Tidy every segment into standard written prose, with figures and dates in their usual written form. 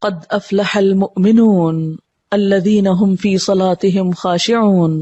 قد افلح المؤمنون الذين هم في صلاتهم خاشعون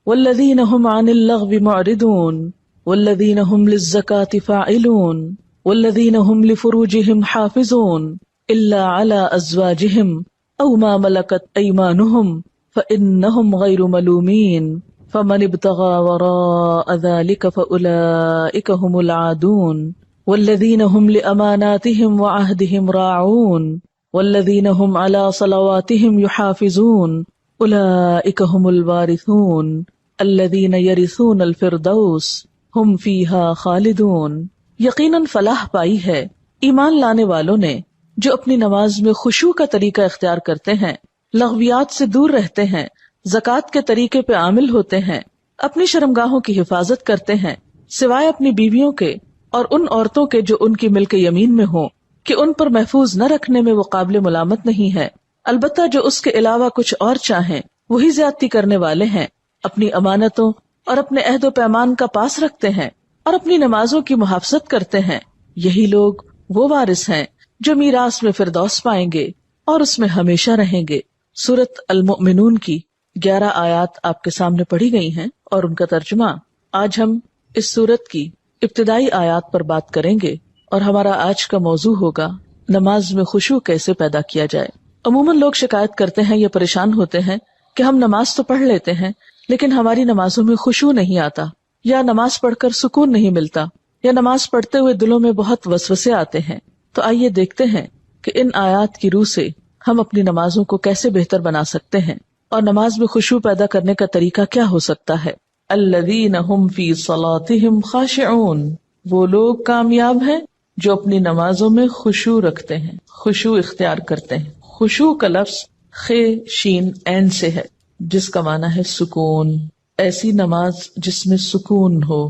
والذين هم عن اللغو معرضون والذين هم للزكاة فاعلون والذين هم لفروجهم حافظون إلا على أزواجهم أو ما ملكت أيمانهم فإنهم غير ملومين فمن ابتغى وراء ذلك فأولئك هم العادون والذين هم لأماناتهم وعهدهم راعون والذين هم على صلواتهم يحافظون أولئك هم الوارثون الذين يرثون الفردوس هم فيها خالدون۔ یقیناً فلاح پائی ہے ایمان لانے والوں نے جو اپنی نماز میں خشوع کا طریقہ اختیار کرتے ہیں، لغویات سے دور رہتے ہیں، زکوٰۃ کے طریقے پہ عامل ہوتے ہیں، اپنی شرمگاہوں کی حفاظت کرتے ہیں سوائے اپنی بیویوں کے اور ان عورتوں کے جو ان کی ملک یمین میں ہوں کہ ان پر محفوظ نہ رکھنے میں وہ قابل ملامت نہیں ہے، البتہ جو اس کے علاوہ کچھ اور چاہیں وہی زیادتی کرنے والے ہیں، اپنی امانتوں اور اپنے عہد و پیمان کا پاس رکھتے ہیں اور اپنی نمازوں کی محافظت کرتے ہیں، یہی لوگ وہ وارث ہیں جو میراث میں فردوس پائیں گے اور اس میں ہمیشہ رہیں گے۔ سورۃ المؤمنون کی 11 آیات آپ کے سامنے پڑھی گئی ہیں اور ان کا ترجمہ۔ آج ہم اس سورت کی ابتدائی آیات پر بات کریں گے اور ہمارا آج کا موضوع ہوگا نماز میں خشوع کیسے پیدا کیا جائے۔ عموماً لوگ شکایت کرتے ہیں یا پریشان ہوتے ہیں کہ ہم نماز تو پڑھ لیتے ہیں لیکن ہماری نمازوں میں خشوع نہیں آتا، یا نماز پڑھ کر سکون نہیں ملتا، یا نماز پڑھتے ہوئے دلوں میں بہت وسوسے آتے ہیں۔ تو آئیے دیکھتے ہیں کہ ان آیات کی روح سے ہم اپنی نمازوں کو کیسے بہتر بنا سکتے ہیں اور نماز میں خشوع پیدا کرنے کا طریقہ کیا ہو سکتا ہے۔ الذین هم فی صلاتهم خاشعون، وہ لوگ کامیاب ہیں جو اپنی نمازوں میں خشوع رکھتے ہیں، خشوع اختیار کرتے ہیں۔ خشوع کا لفظ خ شین عین سے ہے جس کا معنی ہے سکون، ایسی نماز جس میں سکون ہو،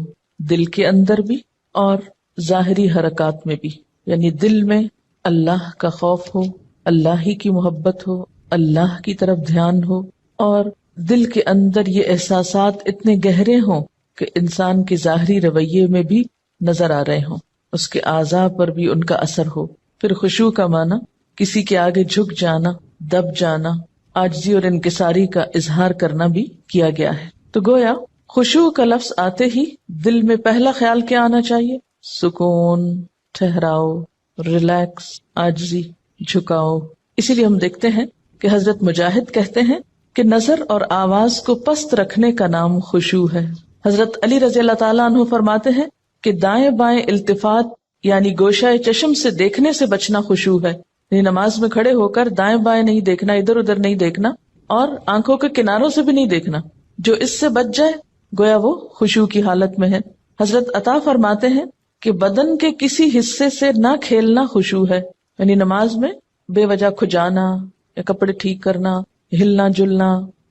دل کے اندر بھی اور ظاہری حرکات میں بھی، یعنی دل میں اللہ کا خوف ہو، اللہ ہی کی محبت ہو، اللہ کی طرف دھیان ہو، اور دل کے اندر یہ احساسات اتنے گہرے ہوں کہ انسان کے ظاہری رویے میں بھی نظر آ رہے ہوں، اس کے اعضاء پر بھی ان کا اثر ہو۔ پھر خشوع کا معنی کسی کے آگے جھک جانا، دب جانا، عاجزی اور انکساری کا اظہار کرنا بھی کیا گیا ہے۔ تو گویا خشوع کا لفظ آتے ہی دل میں پہلا خیال کیا آنا چاہیے؟ سکون، ٹھہراؤ، ریلیکس، عاجزی، جھکاؤ۔ اسی لیے ہم دیکھتے ہیں کہ حضرت مجاہد کہتے ہیں کہ نظر اور آواز کو پست رکھنے کا نام خشوع ہے۔ حضرت علی رضی اللہ تعالیٰ عنہ فرماتے ہیں کہ دائیں بائیں التفات یعنی گوشہ چشم سے دیکھنے سے بچنا خشوع ہے، یعنی نماز میں کھڑے ہو کر دائیں بائیں نہیں دیکھنا، ادھر ادھر نہیں دیکھنا اور آنکھوں کے کناروں سے بھی نہیں دیکھنا۔ جو اس سے بچ جائے گویا وہ خشوع کی حالت میں ہے۔ حضرت عطا فرماتے ہیں کہ بدن کے کسی حصے سے نہ کھیلنا خشوع ہے، یعنی نماز میں بے وجہ کھجانا یا کپڑے ٹھیک کرنا، ہلنا جلنا،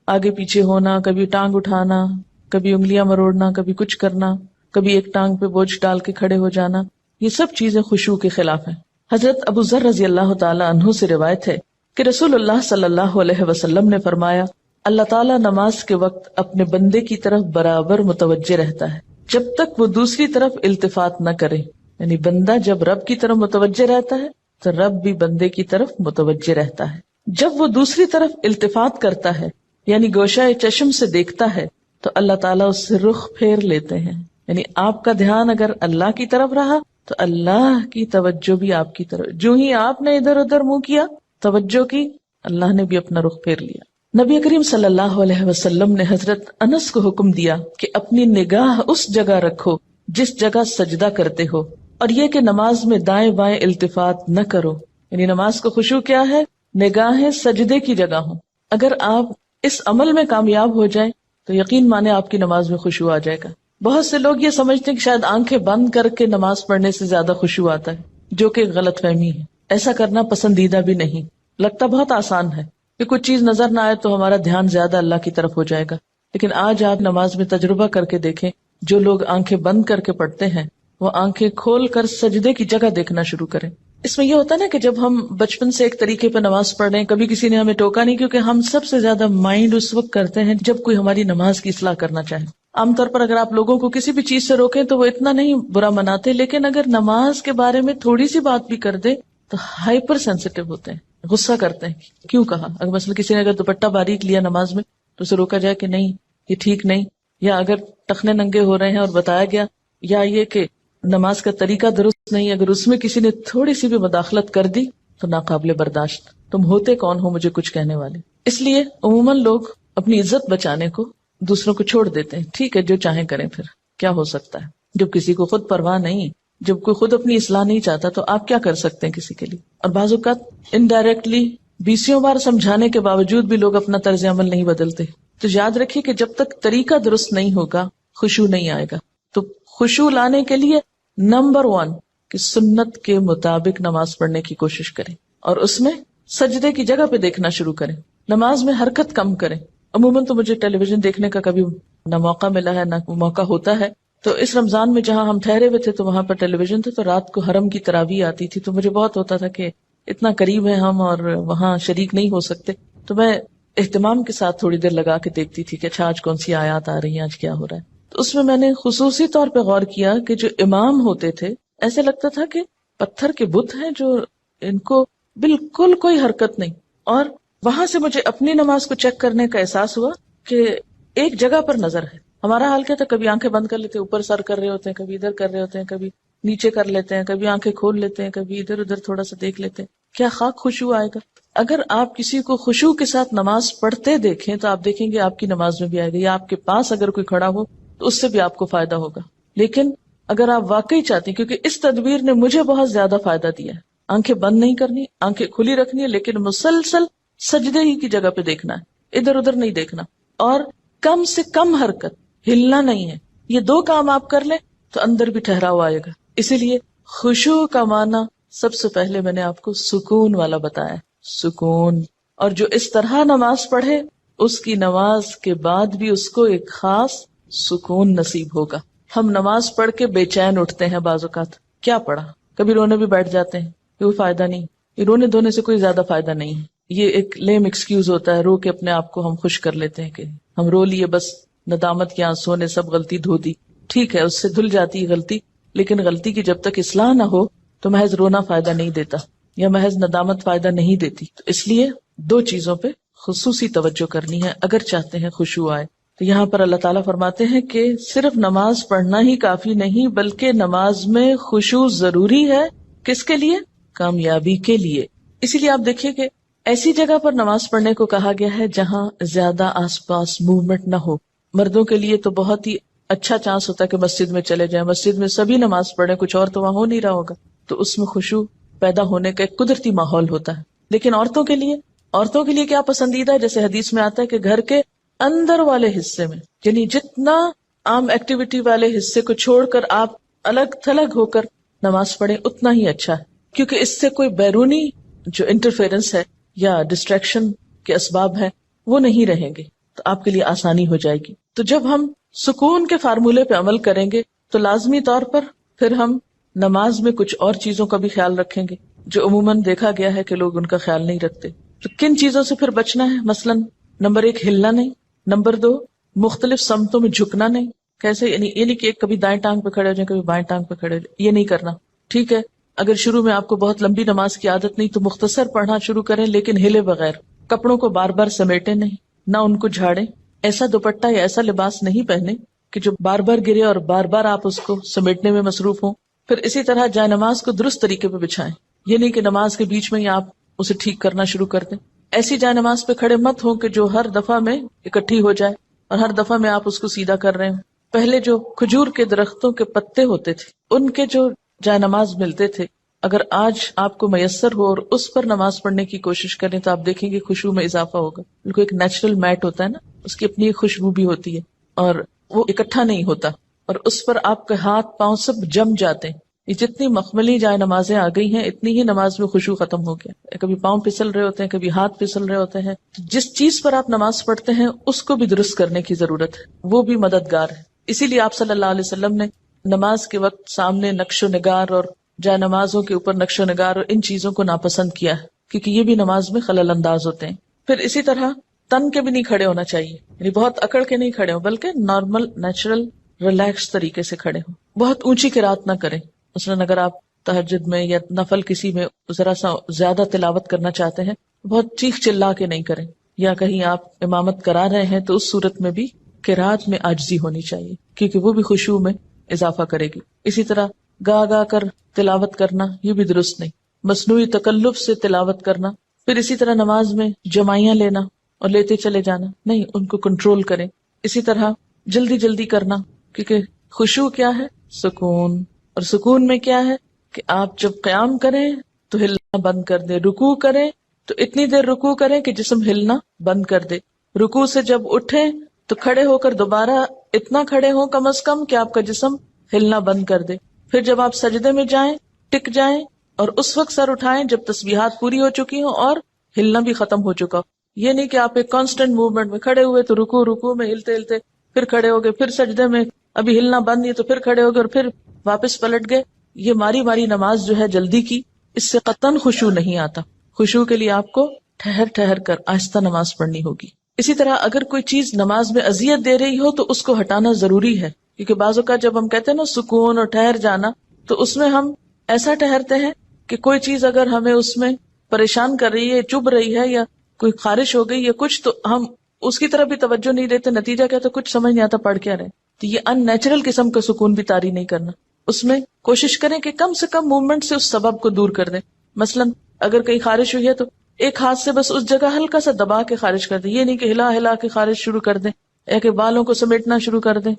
آگے پیچھے ہونا، کبھی ٹانگ اٹھانا، کبھی انگلیاں مروڑنا، کبھی کچھ کرنا، کبھی ایک ٹانگ پہ بوجھ ڈال کے کھڑے ہو جانا، یہ سب چیزیں خشوع کے خلاف ہیں۔ حضرت ابو ذر رضی اللہ تعالی عنہ سے روایت ہے کہ رسول اللہ صلی اللہ علیہ وسلم نے فرمایا، اللہ تعالیٰ نماز کے وقت اپنے بندے کی طرف برابر متوجہ رہتا ہے جب تک وہ دوسری طرف التفات نہ کرے، یعنی بندہ جب رب کی طرف متوجہ رہتا ہے تو رب بھی بندے کی طرف متوجہ رہتا ہے۔ جب وہ دوسری طرف التفات کرتا ہے یعنی گوشہ چشم سے دیکھتا ہے تو اللہ تعالیٰ اس سے رخ پھیر لیتے ہیں، یعنی آپ کا دھیان اگر اللہ کی طرف رہا تو اللہ کی توجہ بھی آپ کی طرف، جو ہی آپ نے ادھر ادھر منہ کیا، توجہ کی، اللہ نے بھی اپنا رخ پھیر لیا۔ نبی کریم صلی اللہ علیہ وسلم نے حضرت انس کو حکم دیا کہ اپنی نگاہ اس جگہ رکھو جس جگہ سجدہ کرتے ہو، اور یہ کہ نماز میں دائیں بائیں التفات نہ کرو، یعنی نماز کو خشوع کیا ہے؟ نگاہیں سجدے کی جگہ ہوں۔ اگر آپ اس عمل میں کامیاب ہو جائیں تو یقین مانے آپ کی نماز میں خشوع آ جائے گا۔ بہت سے لوگ یہ سمجھتے ہیں کہ شاید آنکھیں بند کر کے نماز پڑھنے سے زیادہ خشوع آتا ہے، جو کہ غلط فہمی ہے۔ ایسا کرنا پسندیدہ بھی نہیں، لگتا بہت آسان ہے کہ کچھ چیز نظر نہ آئے تو ہمارا دھیان زیادہ اللہ کی طرف ہو جائے گا، لیکن آج آپ نماز میں تجربہ کر کے دیکھیں، جو لوگ آنکھیں بند کر کے پڑھتے ہیں وہ آنکھیں کھول کر سجدے کی جگہ دیکھنا شروع کریں۔ اس میں یہ ہوتا ہے نا کہ جب ہم بچپن سے ایک طریقے پہ نماز پڑھ رہے ہیں، کبھی کسی نے ہمیں ٹوکا نہیں، کیونکہ ہم سب سے زیادہ مائنڈ اس وقت کرتے ہیں جب کوئی ہماری نماز کی اصلاح کرنا چاہے۔ عام طور پر اگر آپ لوگوں کو کسی بھی چیز سے روکیں تو وہ اتنا نہیں برا مناتے، لیکن اگر نماز کے بارے میں تھوڑی سی بات بھی کر دے تو ہائپر سینسیٹیو ہوتے ہیں، غصہ کرتے ہیں کیوں کہا. اگر مثلا کسی نے اگر دوپٹہ باریک لیا نماز میں تو اسے روکا جائے کہ نہیں یہ ٹھیک نہیں, یا اگر ٹخنے ننگے ہو رہے ہیں اور بتایا گیا, یا یہ کہ نماز کا طریقہ درست نہیں, اگر اس میں کسی نے تھوڑی سی بھی مداخلت کر دی تو ناقابل برداشت. تم ہوتے کون ہو مجھے کچھ کہنے والے. اس لیے عموماً لوگ اپنی عزت بچانے کو دوسروں کو چھوڑ دیتے ہیں. ٹھیک ہے جو چاہیں کریں, پھر کیا ہو سکتا ہے. جب کسی کو خود پرواہ نہیں, جب کوئی خود اپنی اصلاح نہیں چاہتا تو آپ کیا کر سکتے ہیں کسی کے لیے. اور بعض اوقات انڈائریکٹلی 20 بار سمجھانے کے باوجود بھی لوگ اپنا طرز عمل نہیں بدلتے. تو یاد رکھیے کہ جب تک طریقہ درست نہیں ہوگا خشوع نہیں آئے گا. تو خشوع لانے کے لیے نمبر 1 کہ سنت کے مطابق نماز پڑھنے کی کوشش کریں, اور اس میں سجدے کی جگہ پہ دیکھنا شروع کریں. نماز میں حرکت کم کریں. عموماً تو مجھے ٹیلی ویژن دیکھنے کا کبھی نہ موقع ملا ہے نہ موقع ہوتا ہے. تو اس رمضان میں جہاں ہم ٹھہرے ہوئے تھے تو وہاں پر ٹیلی ویژن تھے, تو رات کو حرم کی تراویح آتی تھی, تو مجھے بہت ہوتا تھا کہ اتنا قریب ہے ہم اور وہاں شریک نہیں ہو سکتے. تو میں اہتمام کے ساتھ تھوڑی دیر لگا کے دیکھتی تھی کہ اچھا آج کون سی آیات آ رہی ہیں, آج کیا ہو رہا ہے. تو اس میں نے خصوصی طور پہ غور کیا کہ جو امام ہوتے تھے ایسے لگتا تھا کہ پتھر کے بت ہیں جو ان کو بالکل کوئی حرکت نہیں. اور وہاں سے مجھے اپنی نماز کو چیک کرنے کا احساس ہوا کہ ایک جگہ پر نظر ہے. ہمارا حال کیا تھا, کبھی آنکھیں بند کر لیتے, اوپر سر کر رہے ہوتے ہیں, کبھی ادھر کر رہے ہوتے ہیں, کبھی نیچے کر لیتے ہیں, کبھی آنکھیں کھول لیتے ہیں, کبھی ادھر ادھر تھوڑا سا دیکھ لیتے ہیں. کیا خاک خشوع آئے گا؟ اگر آپ کسی کو خشوع کے ساتھ نماز پڑھتے دیکھیں تو آپ دیکھیں گے آپ کی نماز میں بھی آئے گا, یا آپ کے پاس اگر کوئی کھڑا ہو تو اس سے بھی آپ کو فائدہ ہوگا. لیکن اگر آپ واقعی چاہتے ہیں, کیونکہ اس تدبیر نے مجھے بہت زیادہ فائدہ دیا ہے, آنکھیں بند نہیں کرنی, آنکھیں کھلی رکھنی ہے, لیکن مسلسل سجدے ہی کی جگہ پہ دیکھنا ہے, ادھر ادھر نہیں دیکھنا, اور کم سے کم حرکت, ہلنا نہیں ہے. یہ 2 کام آپ کر لیں تو اندر بھی ٹھہراؤ آئے گا. اسی لیے خشوع کا معنی سب سے پہلے میں نے آپ کو سکون والا بتایا, سکون. اور جو اس طرح نماز پڑھے اس کی نماز کے بعد بھی اس کو ایک خاص سکون نصیب ہوگا. ہم نماز پڑھ کے بے چین اٹھتے ہیں بعض اوقات, کیا پڑھا, کبھی رونے بھی بیٹھ جاتے ہیں, کوئی فائدہ نہیں. یہ رونے دھونے سے کوئی زیادہ فائدہ نہیں ہے. یہ ایک لیم ایکسکیوز ہوتا ہے, رو کے اپنے آپ کو ہم خوش کر لیتے ہیں کہ ہم رو لیے, بس ندامت کے آنسوں نے سب غلطی دھو دی. ٹھیک ہے, اس سے دھل جاتی ہے غلطی, لیکن غلطی کی جب تک اصلاح نہ ہو تو محض رونا فائدہ نہیں دیتا, یا محض ندامت فائدہ نہیں دیتی. تو اس لیے 2 چیزوں پہ خصوصی توجہ کرنی ہے اگر چاہتے ہیں خشوع آئے. تو یہاں پر اللہ تعالیٰ فرماتے ہیں کہ صرف نماز پڑھنا ہی کافی نہیں, بلکہ نماز میں خشوع ضروری ہے. کس کے لیے؟ کامیابی کے لیے. اسی لیے آپ دیکھیے کہ ایسی جگہ پر نماز پڑھنے کو کہا گیا ہے جہاں زیادہ آس پاس موومنٹ نہ ہو. مردوں کے لیے تو بہت ہی اچھا چانس ہوتا ہے کہ مسجد میں چلے جائیں, مسجد میں سبھی نماز پڑھیں, کچھ اور تو وہاں ہو نہیں رہا ہوگا, تو اس میں خشوع پیدا ہونے کا ایک قدرتی ماحول ہوتا ہے. لیکن عورتوں کے لیے کیا پسندیدہ ہے؟ جیسے حدیث میں آتا ہے کہ گھر کے اندر والے حصے میں, یعنی جتنا عام ایکٹیویٹی والے حصے کو چھوڑ کر آپ الگ تھلگ ہو کر نماز پڑھیں اتنا ہی اچھا ہے, کیونکہ اس سے کوئی بیرونی جو انٹرفیرنس ہے یا ڈسٹریکشن کے اسباب ہیں وہ نہیں رہیں گے, تو آپ کے لیے آسانی ہو جائے گی. تو جب ہم سکون کے فارمولے پہ عمل کریں گے تو لازمی طور پر پھر ہم نماز میں کچھ اور چیزوں کا بھی خیال رکھیں گے جو عموماً دیکھا گیا ہے کہ لوگ ان کا خیال نہیں رکھتے. تو کن چیزوں سے پھر بچنا ہے؟ مثلاً نمبر 1 ہلنا نہیں, نمبر 2 مختلف سمتوں میں جھکنا نہیں. کیسے؟ یعنی کہ کبھی دائیں ٹانگ پہ کھڑے ہو جائیں, کبھی بائیں ٹانگ پہ کھڑے ہو جائیں, یہ نہیں کرنا. ٹھیک ہے, اگر شروع میں آپ کو بہت لمبی نماز کی عادت نہیں تو مختصر پڑھنا شروع کریں, لیکن ہلے بغیر. کپڑوں کو بار بار سمیٹیں نہیں, نہ ان کو جھاڑیں. ایسا دوپٹہ یا ایسا لباس نہیں پہنے کہ جو بار بار گرے اور بار بار آپ اس کو سمیٹنے میں مصروف ہوں. پھر اسی طرح جائے نماز کو درست طریقے پہ بچھائیں, یہ نہیں کہ نماز کے بیچ میں ہی آپ اسے ٹھیک کرنا شروع کر دیں. ایسی جائے نماز پہ کھڑے مت ہو کہ جو ہر دفعہ میں اکٹھی ہو جائے اور ہر دفعہ میں آپ اس کو سیدھا کر رہے ہیں. پہلے جو کھجور کے درختوں کے پتے ہوتے تھے ان کے جو جائے نماز ملتے تھے, اگر آج آپ کو میسر ہو اور اس پر نماز پڑھنے کی کوشش کریں تو آپ دیکھیں گے خشوع میں اضافہ ہوگا. بالکل ایک نیچرل میٹ ہوتا ہے نا, اس کی اپنی خوشبو بھی ہوتی ہے اور وہ اکٹھا نہیں ہوتا, اور اس پر آپ کے ہاتھ پاؤں سب جم جاتے ہیں. یہ جتنی مخملی جائے نمازیں آ گئی ہیں اتنی ہی نماز میں خشوع ختم ہو گیا. کبھی پاؤں پھسل رہے ہوتے ہیں, کبھی ہاتھ پھسل رہے ہوتے ہیں. جس چیز پر آپ نماز پڑھتے ہیں اس کو بھی درست کرنے کی ضرورت ہے, وہ بھی مددگار ہے. اسی لیے آپ صلی اللہ علیہ وسلم نے نماز کے وقت سامنے نقش و نگار اور جائے نمازوں کے اوپر نقش و نگار اور ان چیزوں کو ناپسند کیا ہے, کیونکہ یہ بھی نماز میں خلل انداز ہوتے ہیں. پھر اسی طرح تن کے بھی نہیں کھڑے ہونا چاہیے, یعنی بہت اکڑ کے نہیں کھڑے ہوں, بلکہ نارمل نیچرل ریلیکس طریقے سے کھڑے ہوں. بہت اونچی قرات نہ کریں. مثلاً اگر آپ تہجد میں یا نفل کسی میں ذرا سا زیادہ تلاوت کرنا چاہتے ہیں، بہت چیخ چلا کے نہیں کریں، یا کہیں آپ امامت کرا رہے ہیں تو اس صورت میں بھی قرات میں عاجزی ہونی چاہیے، کیونکہ وہ بھی خشوع میں اضافہ کرے گی۔ اسی طرح گا گا کر تلاوت کرنا یہ بھی درست نہیں، مصنوعی تکلف سے تلاوت کرنا، پھر اسی طرح نماز میں جمائیاں لینا اور لیتے چلے جانا، نہیں، ان کو کنٹرول کریں۔ اسی طرح جلدی جلدی کرنا، کیونکہ خشوع کیا ہے؟ سکون، اور سکون میں کیا ہے کہ آپ جب قیام کریں تو ہلنا بند کر دیں، رکوع کریں تو اتنی دیر رکوع کریں کہ جسم ہلنا بند کر دے، رکوع سے جب اٹھیں تو کھڑے ہو کر دوبارہ اتنا کھڑے ہوں کم از کم کہ آپ کا جسم ہلنا بند کر دے، پھر جب آپ سجدے میں جائیں ٹک جائیں اور اس وقت سر اٹھائیں جب تسبیحات پوری ہو چکی ہوں اور ہلنا بھی ختم ہو چکا ہو۔ یہ نہیں کہ آپ ایک کانسٹنٹ موومنٹ میں کھڑے ہوئے تو رکوع میں ہلتے ہلتے پھر کھڑے ہو گئے، پھر سجدے میں ابھی ہلنا بند نہیں تو پھر کھڑے ہو گئے اور پھر واپس پلٹ گئے۔ یہ ماری ماری نماز جو ہے جلدی کی، اس سے قطعاً خشوع نہیں آتا۔ خشوع کے لیے آپ کو ٹھہر ٹھہر کر آہستہ نماز پڑھنی ہوگی۔ اسی طرح اگر کوئی چیز نماز میں اذیت دے رہی ہو تو اس کو ہٹانا ضروری ہے، کیونکہ بعض اوقات جب ہم کہتے ہیں نا سکون اور ٹھہر جانا، تو اس میں ہم ایسا ٹھہرتے ہیں کہ کوئی چیز اگر ہمیں اس میں پریشان کر رہی ہے، چبھ رہی ہے، یا کوئی خارش ہو گئی یا کچھ، تو ہم اس کی طرف بھی توجہ نہیں دیتے، نتیجہ کیا تو کچھ سمجھ نہیں آتا پڑھ کیا رہے۔ تو یہ ان نیچرل قسم کا سکون بھی طاری نہیں کرنا، اس میں کوشش کریں کہ کم سے کم موومنٹ سے اس سبب کو دور کر دیں۔ مثلا اگر کہیں خارش ہوئی ہے تو ایک ہاتھ سے بس اس جگہ ہلکا سا دبا کے خارش کر دیں، یہ نہیں کہ ہلا ہلا کے خارش شروع کر دیں، یا کہ بالوں کو سمیٹنا شروع کر دیں،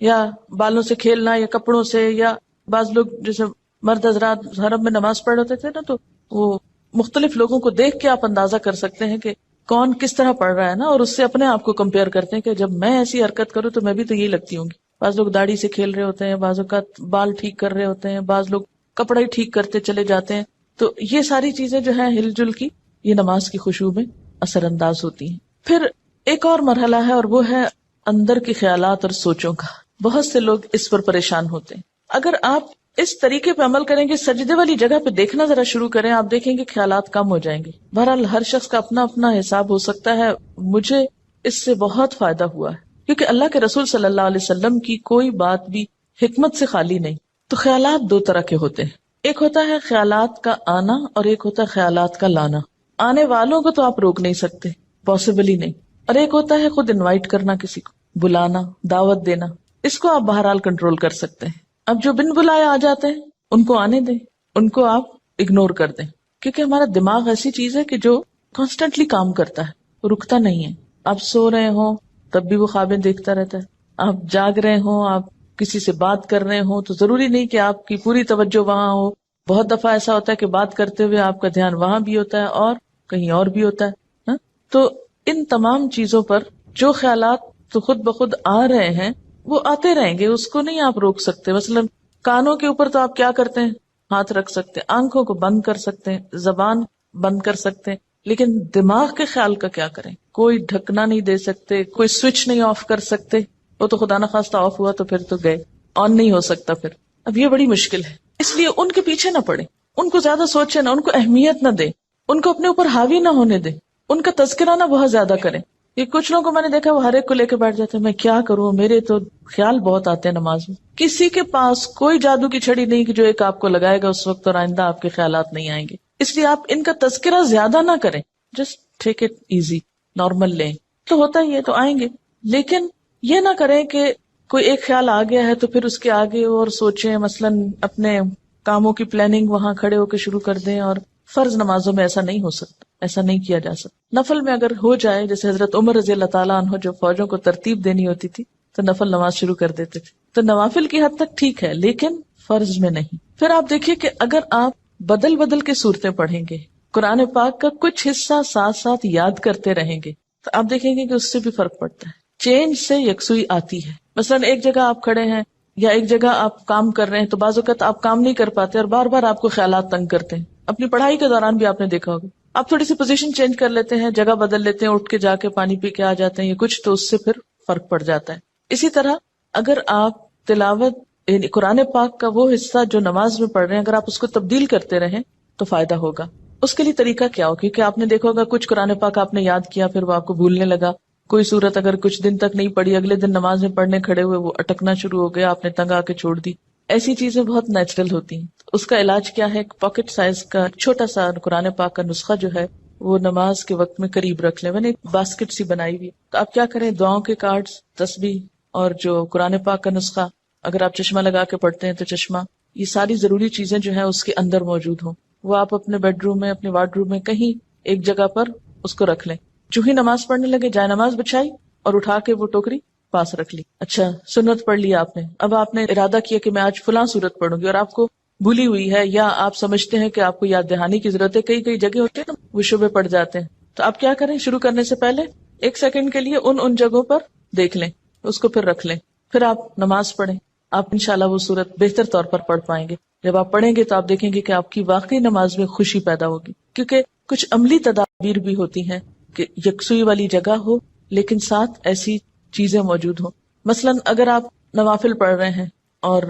یا بالوں سے کھیلنا یا کپڑوں سے، یا بعض لوگ جیسے مرد حضرات حرم میں نماز پڑھ ہوتے تھے نا، تو وہ مختلف لوگوں کو دیکھ کے آپ اندازہ کر سکتے ہیں کہ کون کس طرح پڑھ رہا ہے نا، اور اس سے اپنے آپ کو کمپیئر کرتے ہیں کہ جب میں ایسی حرکت کروں تو میں بھی تو یہی لگتی ہوں گی۔ بعض لوگ داڑھی سے کھیل رہے ہوتے ہیں، بعض اوقات بال ٹھیک کر رہے ہوتے ہیں، بعض لوگ کپڑا ہی ٹھیک کرتے چلے جاتے ہیں، تو یہ ساری چیزیں جو ہیں ہل جل کی، یہ نماز کی خشوع میں اثر انداز ہوتی ہیں۔ پھر ایک اور مرحلہ ہے اور وہ ہے اندر کے خیالات اور سوچوں کا۔ بہت سے لوگ اس پر پریشان ہوتے ہیں۔ اگر آپ اس طریقے پہ عمل کریں گے، سجدے والی جگہ پہ دیکھنا ذرا شروع کریں، آپ دیکھیں گے خیالات کم ہو جائیں گے۔ بہرحال ہر شخص کا اپنا اپنا حساب ہو سکتا ہے، مجھے اس سے بہت فائدہ ہوا ہے، کیونکہ اللہ کے رسول صلی اللہ علیہ وسلم کی کوئی بات بھی حکمت سے خالی نہیں۔ تو خیالات دو طرح کے ہوتے ہیں، ایک ہوتا ہے خیالات کا آنا اور ایک ہوتا ہے خیالات کا لانا۔ آنے والوں کو تو آپ روک نہیں سکتے، پاسبل ہی نہیں، اور ایک ہوتا ہے خود انوائٹ کرنا، کسی کو بلانا، دعوت دینا، اس کو آپ بہرحال کنٹرول کر سکتے ہیں۔ اب جو بن بلائے آ جاتے ہیں ان کو آنے دیں، ان کو آپ اگنور کر دیں، کیونکہ ہمارا دماغ ایسی چیز ہے کہ جو کانسٹنٹلی کام کرتا ہے، رکتا نہیں ہے۔ آپ سو رہے ہوں تب بھی وہ خوابیں دیکھتا رہتا ہے، آپ جاگ رہے ہوں، آپ کسی سے بات کر رہے ہوں تو ضروری نہیں کہ آپ کی پوری توجہ وہاں ہو۔ بہت دفعہ ایسا ہوتا ہے کہ بات کرتے ہوئے آپ کا دھیان وہاں بھی ہوتا ہے اور کہیں اور بھی ہوتا ہے۔ تو ان تمام چیزوں پر جو خیالات تو خود بخود آ رہے ہیں وہ آتے رہیں گے، اس کو نہیں آپ روک سکتے۔ مثلا کانوں کے اوپر تو آپ کیا کرتے ہیں، ہاتھ رکھ سکتے ہیں، آنکھوں کو بند کر سکتے ہیں، زبان بند کر سکتے ہیں، لیکن دماغ کے خیال کا کیا کریں؟ کوئی ڈھکنا نہیں دے سکتے، کوئی سوئچ نہیں آف کر سکتے، وہ تو خدا نخواستہ آف ہوا تو پھر تو گئے، آن نہیں ہو سکتا پھر۔ اب یہ بڑی مشکل ہے، اس لیے ان کے پیچھے نہ پڑے، ان کو زیادہ سوچے نہ، ان کو اہمیت نہ دے، ان کو اپنے اوپر حاوی نہ ہونے دے، ان کا تذکرہ نہ بہت زیادہ کریں۔ یہ کچھ لوگوں کو میں نے دیکھا وہ ہر ایک کو لے کے بیٹھ جاتے ہیں، میں کیا کروں، میرے تو خیال بہت آتے ہیں نماز میں۔ کسی کے پاس کوئی جادو کی چھڑی نہیں کہ جو ایک آپ کو لگائے گا اس وقت اور آئندہ آپ کے خیالات نہیں آئیں گے، اس لیے آپ ان کا تذکرہ زیادہ نہ کریں، just take it easy, normal لیں، تو ہوتا ہی ہے تو آئیں گے، لیکن یہ نہ کریں کہ کوئی ایک خیال آ گیا ہے تو پھر اس کے آگے اور سوچیں، مثلاً اپنے کاموں کی پلاننگ وہاں کھڑے ہو کے شروع کر دیں، اور فرض نمازوں میں ایسا نہیں ہو سکتا، ایسا نہیں کیا جا سکتا۔ نفل میں اگر ہو جائے، جیسے حضرت عمر رضی اللہ تعالیٰ عنہ جو فوجوں کو ترتیب دینی ہوتی تھی تو نفل نماز شروع کر دیتے تھے، تو نوافل کی حد تک ٹھیک ہے لیکن فرض میں نہیں۔ پھر آپ دیکھیے کہ اگر آپ بدل بدل کے صورتیں پڑھیں گے، قرآن پاک کا کچھ حصہ ساتھ ساتھ یاد کرتے رہیں گے، تو آپ دیکھیں گے کہ اس سے بھی فرق پڑتا ہے، چینج سے یکسوئی آتی ہے۔ مثلاً ایک جگہ آپ کھڑے ہیں یا ایک جگہ آپ کام کر رہے ہیں تو بعض اوقات آپ کام نہیں کر پاتے اور بار بار آپ کو خیالات تنگ کرتے ہیں۔ اپنی پڑھائی کے دوران بھی آپ نے دیکھا ہوگا، آپ تھوڑی سی پوزیشن چینج کر لیتے ہیں، جگہ بدل لیتے ہیں، اٹھ کے جا کے پانی پی کے آ جاتے ہیں یا کچھ، تو اس سے پھر فرق پڑ جاتا ہے۔ اسی طرح اگر آپ تلاوت یعنی قرآن پاک کا وہ حصہ جو نماز میں پڑھ رہے ہیں، اگر آپ اس کو تبدیل کرتے رہیں تو فائدہ ہوگا۔ اس کے لیے طریقہ کیا ہو، کیونکہ آپ نے دیکھا ہوگا کچھ قرآن پاک آپ نے یاد کیا پھر وہ آپ کو بھولنے لگا، کوئی صورت اگر کچھ دن تک نہیں پڑھی، اگلے دن نماز میں پڑھنے کھڑے ہوئے وہ اٹکنا شروع ہو گیا، آپ نے تنگ آ کے چھوڑ دی۔ ایسی چیزیں بہت نیچرل ہوتی ہیں. اس کا علاج کیا ہے؟ ایک پاکٹ سائز کا چھوٹا سا قرآن پاک کا نسخہ جو ہے وہ نماز کے وقت میں قریب رکھ لیں. میں نے ایک باسکٹ سی بنائی ہوئی. تو آپ کیا کریں، دعاؤں کے کارڈز، تسبیح اور جو قرآن پاک کا نسخہ، اگر آپ چشمہ لگا کے پڑھتے ہیں تو چشمہ، یہ ساری ضروری چیزیں جو ہیں اس کے اندر موجود ہوں. وہ آپ اپنے بیڈ روم میں، اپنے وارڈ روم میں کہیں ایک جگہ پر اس کو رکھ لیں. جو ہی نماز پڑھنے لگے جائے نماز بچھائی اور اٹھا کے وہ ٹوکری پاس رکھ لی. اچھا سنت پڑھ لی آپ نے، اب آپ نے ارادہ کیا کہ میں آج فلاں سورت پڑھوں گی اور آپ کو بھولی ہوئی ہے یا آپ سمجھتے ہیں کہ آپ کو یاد دہانی کی ضرورت ہے. کئی کئی جگہ ہوتے ہیں نا وہ شبے پڑ جاتے ہیں. تو آپ کیا کریں، شروع کرنے سے پہلے 1 سیکنڈ کے لیے ان جگہوں پر دیکھ لیں، اس کو پھر رکھ لیں، پھر آپ نماز پڑھیں. آپ انشاءاللہ وہ سورت بہتر طور پر پڑھ پائیں گے. جب آپ پڑھیں گے تو آپ دیکھیں گے کہ آپ کی واقعی نماز میں خوشی پیدا ہوگی، کیونکہ کچھ عملی تدابیر بھی ہوتی ہیں کہ یکسوئی والی جگہ ہو لیکن ساتھ ایسی چیزیں موجود ہوں. مثلا اگر آپ نوافل پڑھ رہے ہیں اور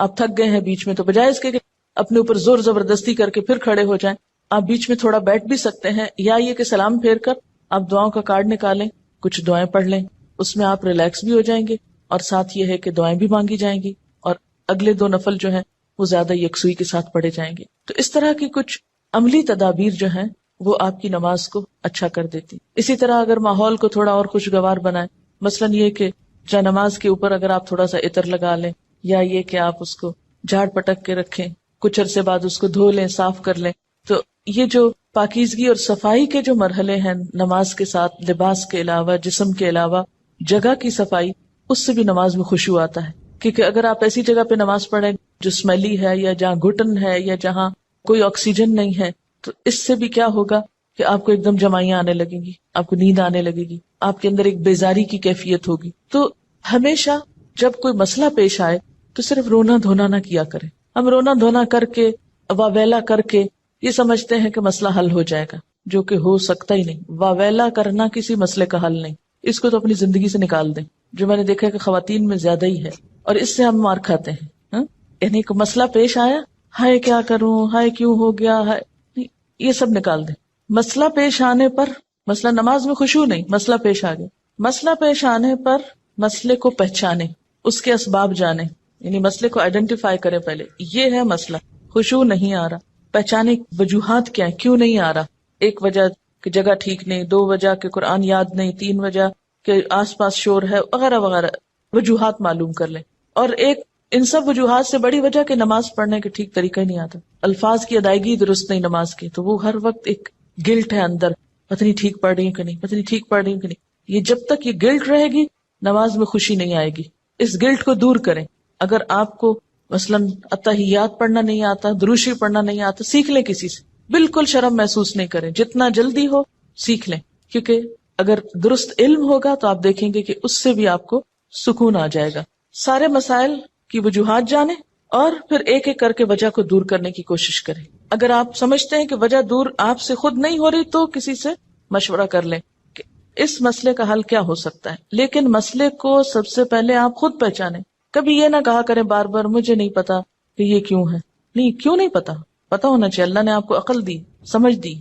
آپ تھک گئے ہیں بیچ میں، تو بجائے اس کے کہ اپنے اوپر زور زبردستی کر کے پھر کھڑے ہو جائیں، آپ بیچ میں تھوڑا بیٹھ بھی سکتے ہیں، یا یہ کہ سلام پھیر کر آپ دعاؤں کا کارڈ نکالیں، کچھ دعائیں پڑھ لیں. اس میں آپ ریلیکس بھی ہو جائیں گے اور ساتھ یہ ہے کہ دعائیں بھی مانگی جائیں گی اور اگلے 2 نفل جو ہیں وہ زیادہ یکسوئی کے ساتھ پڑھے جائیں گے. تو اس طرح کی کچھ عملی تدابیر جو ہیں وہ آپ کی نماز کو اچھا کر دیتی. اسی طرح اگر ماحول کو تھوڑا اور خوشگوار بنائیں، مثلا یہ کہ جا نماز کے اوپر اگر آپ تھوڑا سا عطر لگا لیں، یا یہ کہ آپ اس کو جھاڑ پٹک کے رکھیں، کچھ عرصے بعد اس کو دھو لیں، صاف کر لیں. تو یہ جو پاکیزگی اور صفائی کے جو مرحلے ہیں نماز کے ساتھ، لباس کے علاوہ، جسم کے علاوہ جگہ کی صفائی، اس سے بھی نماز میں خشوع آتا ہے. کیونکہ اگر آپ ایسی جگہ پہ نماز پڑھیں جو اسمیلی ہے، یا جہاں گھٹن ہے، یا جہاں کوئی آکسیجن نہیں ہے، تو اس سے بھی کیا ہوگا کہ آپ کو ایک دم جمائیاں آنے لگیں گی، آپ کو نیند آنے لگے گی، آپ کے اندر ایک بیزاری کی کیفیت ہوگی. تو ہمیشہ جب کوئی مسئلہ پیش آئے تو صرف رونا دھونا نہ کیا کریں. ہم رونا دھونا کر کے، واویلا کر کے یہ سمجھتے ہیں کہ مسئلہ حل ہو جائے گا، جو کہ ہو سکتا ہی نہیں. واویلا کرنا کسی مسئلے کا حل نہیں، اس کو تو اپنی زندگی سے نکال دیں، جو میں نے دیکھا کہ خواتین میں زیادہ ہی ہے، اور اس سے ہم مار کھاتے ہیں. یعنی کوئی مسئلہ پیش آیا، ہائے کیا کروں، ہائے کیوں ہو گیا، ہائے، یہ سب نکال دیں. مسئلہ پیش آنے پر، مسئلہ نماز میں خشوع نہیں، مسئلہ پیش آ گیا، مسئلہ پیش آنے پر مسئلے کو پہچانے، اس کے اسباب جانے، یعنی مسئلے کو آئیڈینٹیفائی کرے. پہلے یہ ہے مسئلہ، خشوع نہیں آ رہا، پہچانے وجوہات کیا ہیں، کیوں نہیں آ رہا. 1 وجہ کہ جگہ ٹھیک نہیں، 2 وجہ کہ قرآن یاد نہیں، 3 وجہ کہ آس پاس شور ہے، وغیرہ وغیرہ وجوہات معلوم کر لیں. اور ایک ان سب وجوہات سے بڑی وجہ کہ نماز پڑھنے کا ٹھیک طریقہ ہی نہیں آتا، الفاظ کی ادائیگی درست نہیں نماز کی، تو وہ ہر وقت ایک گلٹ ہے اندر، پتہ نہیں ٹھیک پڑھ رہی ہوں کہ نہیں، پتہ نہیں ٹھیک پڑھ رہی ہوں کہ نہیں. یہ جب تک یہ گلٹ رہے گی نماز میں خوشی نہیں آئے گی. اس گلٹ کو دور کریں. اگر آپ کو مثلاً اتحیات پڑھنا نہیں آتا، دروشی پڑھنا نہیں آتا، سیکھ لیں کسی سے، بالکل شرم محسوس نہیں کریں، جتنا جلدی ہو سیکھ لیں. کیونکہ اگر درست علم ہوگا تو آپ دیکھیں گے کہ اس سے بھی آپ کو سکون آ جائے گا. سارے مسائل کی وجوہات جانیں اور پھر ایک ایک کر کے وجہ کو دور کرنے کی کوشش کریں. اگر آپ سمجھتے ہیں کہ وجہ دور آپ سے خود نہیں ہو رہی تو کسی سے مشورہ کر لیں کہ اس مسئلے کا حل کیا ہو سکتا ہے. لیکن مسئلے کو سب سے پہلے آپ خود پہچانیں. کبھی یہ نہ کہا کریں بار بار مجھے نہیں پتا کہ یہ کیوں ہے. نہیں، کیوں نہیں پتا، پتا ہونا چاہیے. اللہ نے آپ کو عقل دی، سمجھ دی،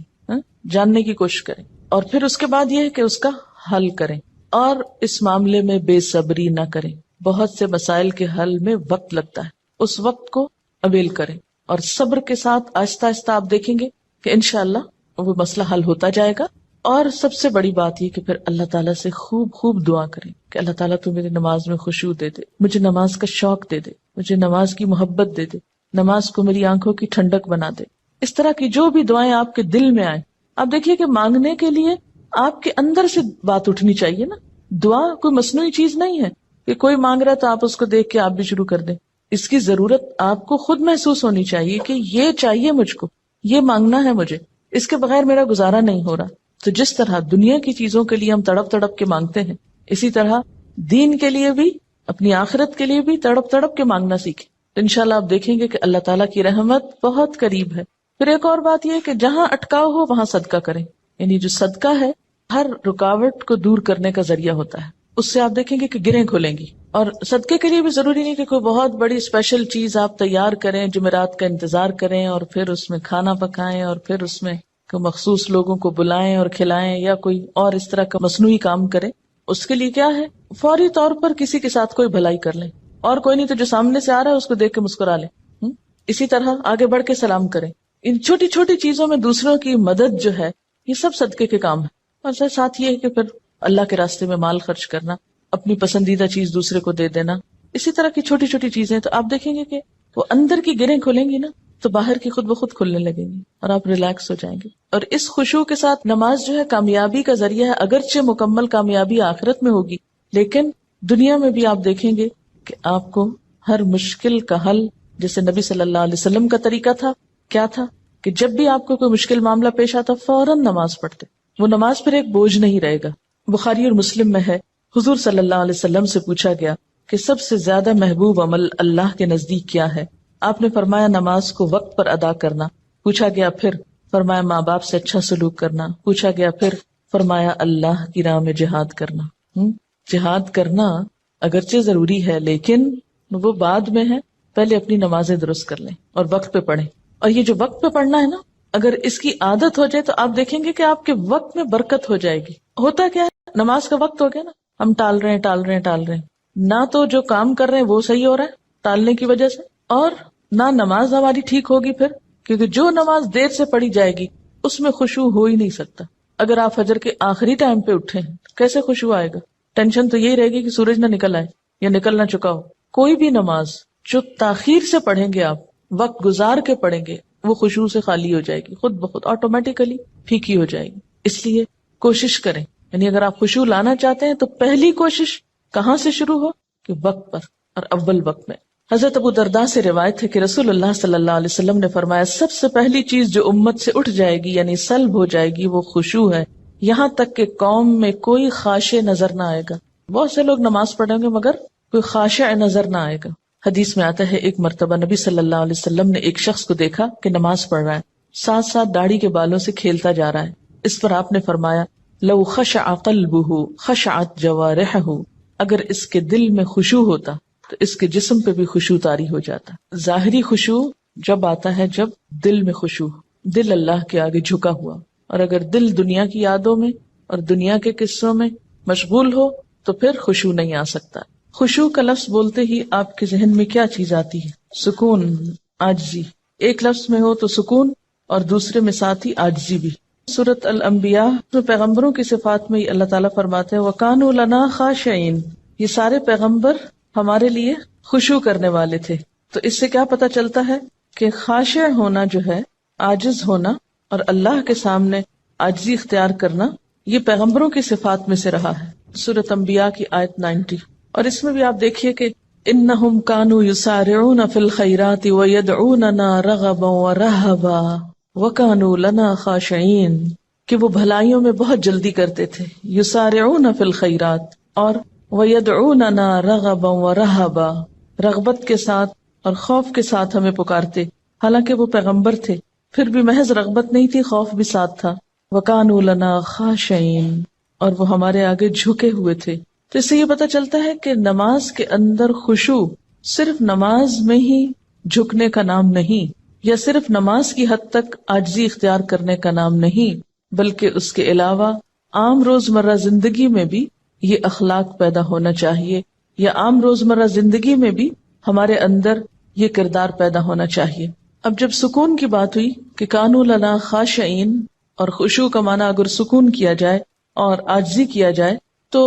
جاننے کی کوشش کریں. اور پھر اس کے بعد یہ ہے کہ اس کا حل کریں. اور اس معاملے میں بے صبری نہ کریں. بہت سے مسائل کے حل میں وقت لگتا ہے، اس وقت کو اویل کریں اور صبر کے ساتھ آہستہ آہستہ آپ دیکھیں گے کہ انشاءاللہ وہ مسئلہ حل ہوتا جائے گا. اور سب سے بڑی بات یہ کہ پھر اللہ تعالیٰ سے خوب خوب دعا کریں کہ اللہ تعالیٰ تو میری نماز میں خشوع دے دے، مجھے نماز کا شوق دے دے، مجھے نماز کی محبت دے دے، نماز کو میری آنکھوں کی ٹھنڈک بنا دے. اس طرح کی جو بھی دعائیں آپ کے دل میں آئیں، آپ دیکھیے کہ مانگنے کے لیے آپ کے اندر سے بات اٹھنی چاہیے نا. دعا کوئی مصنوعی چیز نہیں ہے کہ کوئی مانگ رہا ہے تو آپ اس کو دیکھ کے آپ بھی شروع کر دیں. اس کی ضرورت آپ کو خود محسوس ہونی چاہیے کہ یہ چاہیے مجھ کو، یہ مانگنا ہے مجھے، اس کے بغیر میرا گزارا نہیں ہو رہا. تو جس طرح دنیا کی چیزوں کے لیے ہم تڑپ تڑپ کے مانگتے ہیں، اسی طرح دین کے لیے بھی، اپنی آخرت کے لیے بھی تڑپ تڑپ کے مانگنا سیکھیں. تو انشاءاللہ آپ دیکھیں گے کہ اللہ تعالیٰ کی رحمت بہت قریب ہے. پھر ایک اور بات یہ کہ جہاں اٹکاؤ ہو وہاں صدقہ کریں. یعنی جو صدقہ ہے ہر رکاوٹ کو دور کرنے کا ذریعہ ہوتا ہے. اس سے آپ دیکھیں گے کہ گرہیں کھلیں گی. اور صدقے کے لیے بھی ضروری نہیں کہ کوئی بہت بڑی اسپیشل چیز آپ تیار کریں، جمعرات کا انتظار کریں اور پھر اس میں کھانا پکائیں اور پھر اس میں مخصوص لوگوں کو بلائیں اور کھلائیں، یا کوئی اور اس طرح کا مصنوعی کام کریں. اس کے لیے کیا ہے، فوری طور پر کسی کے ساتھ کوئی بھلائی کر لیں. اور کوئی نہیں تو جو سامنے سے آ رہا ہے اس کو دیکھ کے مسکرا لیں. اسی طرح آگے بڑھ کے سلام کریں. ان چھوٹی چھوٹی چیزوں میں دوسروں کی مدد جو ہے یہ سب صدقے کے کام ہے. اور ساتھ یہ ہے کہ پھر اللہ کے راستے میں مال خرچ کرنا، اپنی پسندیدہ چیز دوسرے کو دے دینا، اسی طرح کی چھوٹی چھوٹی چیزیں. تو آپ دیکھیں گے کہ وہ اندر کی گرہیں کھلیں گی نا تو باہر کی خود بخود کھلنے لگیں گی اور آپ ریلیکس ہو جائیں گے. اور اس خشوع کے ساتھ نماز جو ہے کامیابی کا ذریعہ ہے. اگرچہ مکمل کامیابی آخرت میں ہوگی، لیکن دنیا میں بھی آپ دیکھیں گے کہ آپ کو ہر مشکل کا حل، جیسے نبی صلی اللہ علیہ وسلم کا طریقہ تھا، کیا تھا کہ جب بھی آپ کو کوئی مشکل معاملہ پیش آتا فوراً نماز پڑھتے. وہ نماز پھر ایک بوجھ نہیں رہے گا. بخاری اور مسلم میں ہے، حضور صلی اللہ علیہ وسلم سے پوچھا گیا کہ سب سے زیادہ محبوب عمل اللہ کے نزدیک کیا ہے؟ آپ نے فرمایا نماز کو وقت پر ادا کرنا. پوچھا گیا پھر؟ فرمایا ماں باپ سے اچھا سلوک کرنا. پوچھا گیا پھر؟ فرمایا اللہ کی راہ میں جہاد کرنا. جہاد کرنا اگرچہ ضروری ہے لیکن وہ بعد میں ہے، پہلے اپنی نمازیں درست کر لیں اور وقت پہ پڑھیں. اور یہ جو وقت پہ پڑھنا ہے نا، اگر اس کی عادت ہو جائے تو آپ دیکھیں گے کہ آپ کے وقت میں برکت ہو جائے گی. ہوتا کیا ہے، نماز کا وقت ہو گیا نا، ہم ٹال رہے ہیں نہ تو جو کام کر رہے ہیں وہ صحیح ہو رہا ہے ٹالنے کی وجہ سے، اور نہ نماز ہماری ٹھیک ہوگی پھر، کیونکہ جو نماز دیر سے پڑھی جائے گی اس میں خشوع ہو ہی نہیں سکتا. اگر آپ فجر کے آخری ٹائم پہ اٹھے ہیں کیسے خشوع آئے گا؟ ٹینشن تو یہی رہے گی کہ سورج نہ نکل آئے یا نکل نہ چکا ہو. کوئی بھی نماز جو تاخیر سے پڑھیں گے، آپ وقت گزار کے پڑھیں گے، وہ خشوع سے خالی ہو جائے گی، خود بخود آٹومیٹیکلی پھیکی ہو جائے گی. اس لیے کوشش کریں، یعنی اگر آپ خشوع لانا چاہتے ہیں تو پہلی کوشش کہاں سے شروع ہو کہ وقت پر اور اول وقت میں. حضرت ابو درداء سے روایت ہے کہ رسول اللہ صلی اللہ علیہ وسلم نے فرمایا سب سے پہلی چیز جو امت سے اٹھ جائے گی یعنی سلب ہو جائے گی وہ خشوع ہے، یہاں تک کہ قوم میں کوئی خاشع نظر نہ آئے گا. بہت سے لوگ نماز پڑھیں گے مگر کوئی خاشع نظر نہ آئے گا. حدیث میں آتا ہے ایک مرتبہ نبی صلی اللہ علیہ وسلم نے ایک شخص کو دیکھا کہ نماز پڑھ رہا ہے، ساتھ ساتھ داڑھی کے بالوں سے کھیلتا جا رہا ہے. اس پر آپ نے فرمایا لو خشع قلبہ خشعت جوارحہ، اگر اس کے دل میں خشوع ہوتا تو اس کے جسم پہ بھی خشوع طاری ہو جاتا. ظاہری خشوع جب آتا ہے جب دل میں خشوع، دل اللہ کے آگے جھکا ہوا. اور اگر دل دنیا کی یادوں میں اور دنیا کے قصوں میں مشغول ہو تو پھر خشوع نہیں آ سکتا. خشوع کا لفظ بولتے ہی آپ کے ذہن میں کیا چیز آتی ہے؟ سکون، عاجزی. ایک لفظ میں ہو تو سکون اور دوسرے میں ساتھ ہی عاجزی بھی. سورۃ الانبیاء میں پیغمبروں کی صفات میں اللہ تعالیٰ فرماتے ہیں وَكَانُوا لَنَا خَاشِعِينَ، یہ سارے پیغمبر ہمارے لیے خشوع کرنے والے تھے. تو اس سے کیا پتہ چلتا ہے کہ خاشع ہونا جو ہے، عاجز ہونا اور اللہ کے سامنے عاجزی اختیار کرنا، یہ پیغمبروں کی صفات میں سے رہا ہے. سورۃ انبیاء کی آیت 90. اور اس میں بھی آپ دیکھیے کہ انہم کانوا یسارعون فی الخیرات ویدعوننا رغبا ورہبا وکانوا لنا خاشعین، کہ وہ بھلائیوں میں بہت جلدی کرتے تھے. یسارعون فی الخیرات اور ویدعوننا رغبا ورہبا، رغبت کے ساتھ اور خوف کے ساتھ ہمیں پکارتے. حالانکہ وہ پیغمبر تھے پھر بھی محض رغبت نہیں تھی، خوف بھی ساتھ تھا. وکانوا لنا خاشعین، اور وہ ہمارے آگے جھکے ہوئے تھے. تو اس سے یہ پتہ چلتا ہے کہ نماز کے اندر خشوع صرف نماز میں ہی جھکنے کا نام نہیں، یا صرف نماز کی حد تک عاجزی اختیار کرنے کا نام نہیں، بلکہ اس کے علاوہ عام روزمرہ زندگی میں بھی یہ اخلاق پیدا ہونا چاہیے، یا عام روزمرہ زندگی میں بھی ہمارے اندر یہ کردار پیدا ہونا چاہیے. اب جب سکون کی بات ہوئی کہ کانوا لنا خاشعین، اور خشوع کا معنی اگر سکون کیا جائے اور عاجزی کیا جائے تو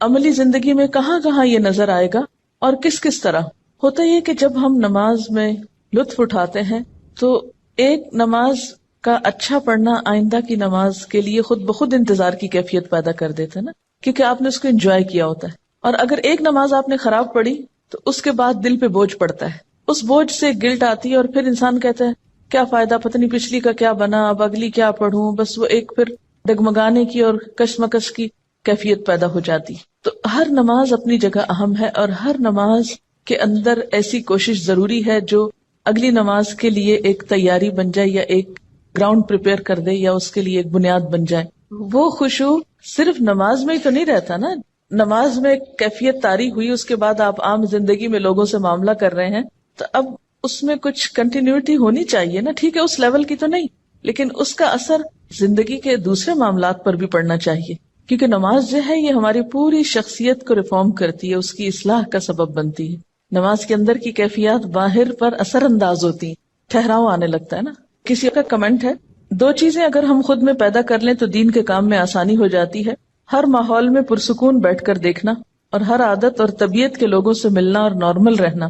عملی زندگی میں کہاں کہاں یہ نظر آئے گا اور کس کس طرح ہوتا یہ کہ جب ہم نماز میں لطف اٹھاتے ہیں تو ایک نماز کا اچھا پڑھنا آئندہ کی نماز کے لیے خود بخود انتظار کی کیفیت پیدا کر دیتا ہے نا، کیونکہ آپ نے اس کو انجوائے کیا ہوتا ہے. اور اگر ایک نماز آپ نے خراب پڑھی تو اس کے بعد دل پہ بوجھ پڑتا ہے، اس بوجھ سے گلٹ آتی ہے اور پھر انسان کہتا ہے کیا فائدہ، پتہ نہیں پچھلی کا کیا بنا، اب اگلی کیا پڑھوں. بس وہ ایک پھر ڈگمگانے کی اور کشمکش کی کیفیت پیدا ہو جاتی. تو ہر نماز اپنی جگہ اہم ہے اور ہر نماز کے اندر ایسی کوشش ضروری ہے جو اگلی نماز کے لیے ایک تیاری بن جائے یا ایک گراؤنڈ پریپیئر کر دے یا اس کے لیے ایک بنیاد بن جائے. وہ خشوع صرف نماز میں ہی تو نہیں رہتا نا. نماز میں کیفیت طاری ہوئی، اس کے بعد آپ عام زندگی میں لوگوں سے معاملہ کر رہے ہیں تو اب اس میں کچھ کنٹینیوٹی ہونی چاہیے نا. ٹھیک ہے اس لیول کی تو نہیں، لیکن اس کا اثر زندگی کے دوسرے معاملات پر بھی پڑنا چاہیے، کیونکہ نماز جو ہے یہ ہماری پوری شخصیت کو ریفارم کرتی ہے، اس کی اصلاح کا سبب بنتی ہے. نماز کے اندر کی کیفیات باہر پر اثر انداز ہوتی ہیں، ٹھہراؤ آنے لگتا ہے نا. کسی کا کمنٹ ہے، 2 چیزیں اگر ہم خود میں پیدا کر لیں تو دین کے کام میں آسانی ہو جاتی ہے. ہر ماحول میں پرسکون بیٹھ کر دیکھنا اور ہر عادت اور طبیعت کے لوگوں سے ملنا اور نارمل رہنا.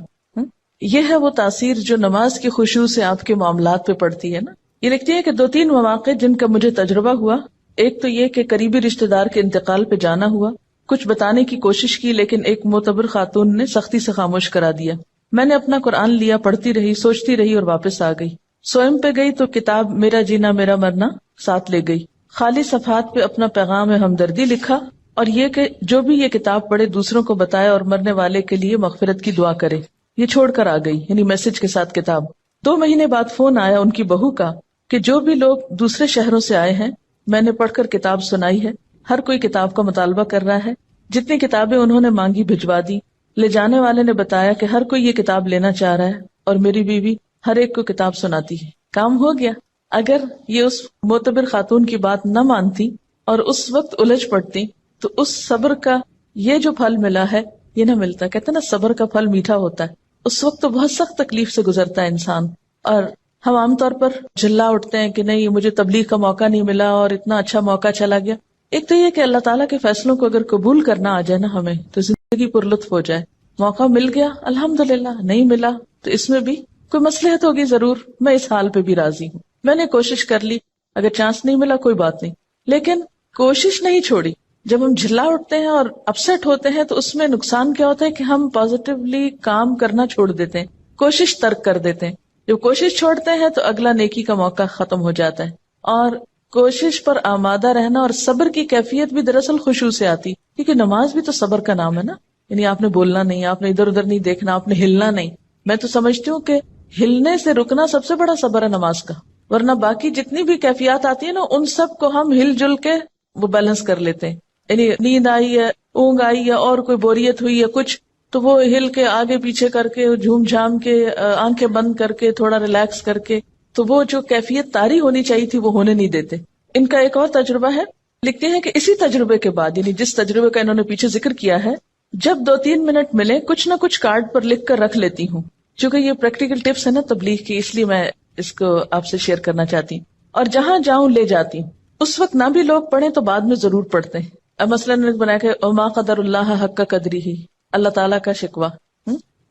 یہ ہے وہ تاثیر جو نماز کی خشوع سے آپ کے معاملات پہ پڑتی ہے نا. یہ لکھتی ہے کہ 2-3 مواقع جن کا مجھے تجربہ ہوا. ایک تو یہ کہ قریبی رشتہ دار کے انتقال پہ جانا ہوا. کچھ بتانے کی کوشش کی لیکن ایک معتبر خاتون نے سختی سے خاموش کرا دیا. میں نے اپنا قرآن لیا، پڑھتی رہی، سوچتی رہی اور واپس آ گئی. سوئم پہ گئی تو کتاب میرا جینا میرا مرنا ساتھ لے گئی. خالی صفحات پہ اپنا پیغام ہمدردی لکھا اور یہ کہ جو بھی یہ کتاب پڑھے دوسروں کو بتائے اور مرنے والے کے لیے مغفرت کی دعا کرے. یہ چھوڑ کر آ گئی، یعنی میسج کے ساتھ کتاب. 2 مہینے بعد فون آیا ان کی بہو کا کہ جو بھی لوگ دوسرے شہروں سے آئے ہیں میں نے پڑھ کر کتاب سنائی ہے، ہر کوئی کتاب کا مطالبہ کر رہا ہے، جتنی کتابیں انہوں نے مانگی بھجوا دی. لے جانے والے نے بتایا کہ ہر کوئی یہ کتاب لینا چاہ رہا ہے اور میری بیوی ہر ایک کو کتاب سناتی ہے. کام ہو گیا. اگر یہ اس معتبر خاتون کی بات نہ مانتی اور اس وقت الجھ پڑتی تو اس صبر کا یہ جو پھل ملا ہے یہ نہ ملتا. کہتے ہیں نا صبر کا پھل میٹھا ہوتا ہے. اس وقت تو بہت سخت تکلیف سے گزرتا ہے انسان، اور ہم عام طور پر جھلا اٹھتے ہیں کہ نہیں مجھے تبلیغ کا موقع نہیں ملا اور اتنا اچھا موقع چلا گیا. ایک تو یہ کہ اللہ تعالیٰ کے فیصلوں کو اگر قبول کرنا آ جائے نا ہمیں تو زندگی پر لطف ہو جائے. موقع مل گیا الحمدللہ، نہیں ملا تو اس میں بھی کوئی مصلحت ہوگی ضرور. میں اس حال پہ بھی راضی ہوں. میں نے کوشش کر لی، اگر چانس نہیں ملا کوئی بات نہیں، لیکن کوشش نہیں چھوڑی. جب ہم جھلا اٹھتے ہیں اور اپسیٹ ہوتے ہیں تو اس میں نقصان کیا ہوتا ہے کہ ہم پازیٹیولی کام کرنا چھوڑ دیتے ہیں، کوشش ترک کر دیتے ہیں. جب کوشش چھوڑتے ہیں تو اگلا نیکی کا موقع ختم ہو جاتا ہے. اور کوشش پر آمادہ رہنا اور صبر کی کیفیت بھی دراصل خشوع سے آتی، کیونکہ نماز بھی تو صبر کا نام ہے نا. یعنی آپ نے بولنا نہیں، آپ نے ادھر ادھر نہیں دیکھنا، آپ نے ہلنا نہیں. میں تو سمجھتی ہوں کہ ہلنے سے رکنا سب سے بڑا صبر ہے نماز کا. ورنہ باقی جتنی بھی کیفیات آتی ہیں نا ان سب کو ہم ہل جل کے وہ بیلنس کر لیتے ہیں. یعنی نیند آئی ہے، اونگ آئی ہے اور کوئی بوریت ہوئی ہے کچھ، تو وہ ہل کے آگے پیچھے کر کے جھوم جھام کے آنکھیں بند کر کے تھوڑا ریلیکس کر کے تو وہ جو کیفیت طاری ہونی چاہیے تھی وہ ہونے نہیں دیتے. ان کا ایک اور تجربہ ہے، لکھتے ہیں کہ اسی تجربے کے بعد، یعنی جس تجربے کا انہوں نے پیچھے ذکر کیا ہے، جب 2-3 منٹ ملے کچھ نہ کچھ کارڈ پر لکھ کر رکھ لیتی ہوں. چونکہ یہ پریکٹیکل ٹپس ہے نا تبلیغ کی، اس لیے میں اس کو آپ سے شیئر کرنا چاہتی ہوں. اور جہاں جاؤں لے جاتی ہوں. اس وقت نہ بھی لوگ پڑھیں تو بعد میں ضرور پڑھتے ہیں. اب مثلا نے بنایا کہ وما قدر اللہ حق قدری ہی، اللہ تعالیٰ کا شکوہ،